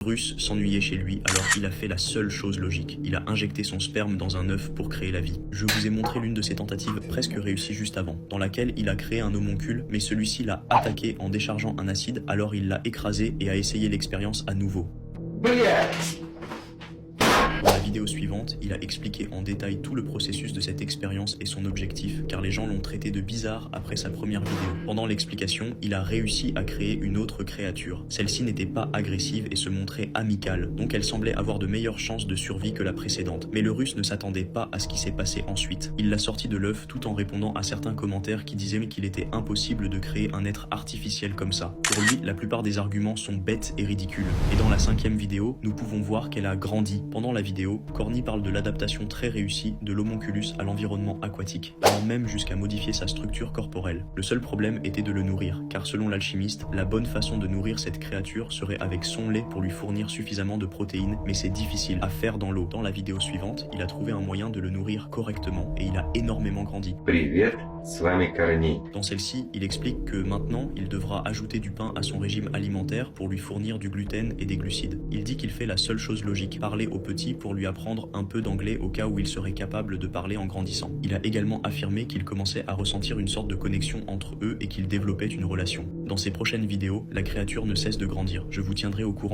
Russe s'ennuyait chez lui, alors il a fait la seule chose logique. Il a injecté son sperme dans un œuf pour créer la vie. Je vous ai montré l'une de ses tentatives presque réussies juste avant, dans laquelle il a créé un homoncule, mais celui-ci l'a attaqué en déchargeant un acide, alors il l'a écrasé et a essayé l'expérience à nouveau. Dans la vidéo suivante, il a expliqué en détail tout le processus de cette expérience et son objectif, car les gens l'ont traité de bizarre après sa première vidéo. Pendant l'explication, il a réussi à créer une autre créature. Celle-ci n'était pas agressive et se montrait amicale, donc elle semblait avoir de meilleures chances de survie que la précédente. Mais le Russe ne s'attendait pas à ce qui s'est passé ensuite. Il l'a sorti de l'œuf tout en répondant à certains commentaires qui disaient qu'il était impossible de créer un être artificiel comme ça. Pour lui, la plupart des arguments sont bêtes et ridicules. Et dans la 5e vidéo, nous pouvons voir qu'elle a grandi. Pendant la vidéo, Corny parle de l'adaptation très réussie de l'homonculus à l'environnement aquatique, allant même jusqu'à modifier sa structure corporelle. Le seul problème était de le nourrir, car selon l'alchimiste, la bonne façon de nourrir cette créature serait avec son lait pour lui fournir suffisamment de protéines, mais c'est difficile à faire dans l'eau. Dans la vidéo suivante, il a trouvé un moyen de le nourrir correctement et il a énormément grandi. Привет, с вами Корней. Dans celle-ci, il explique que maintenant, il devra ajouter du pain à son régime alimentaire pour lui fournir du gluten et des glucides. Il dit qu'il fait la seule chose logique, parler au petit pour lui apprendre un peu d'anglais au cas où il serait capable de parler en grandissant. Il a également affirmé qu'il commençait à ressentir une sorte de connexion entre eux et qu'ils développaient une relation. Dans ses prochaines vidéos, la créature ne cesse de grandir. Je vous tiendrai au courant.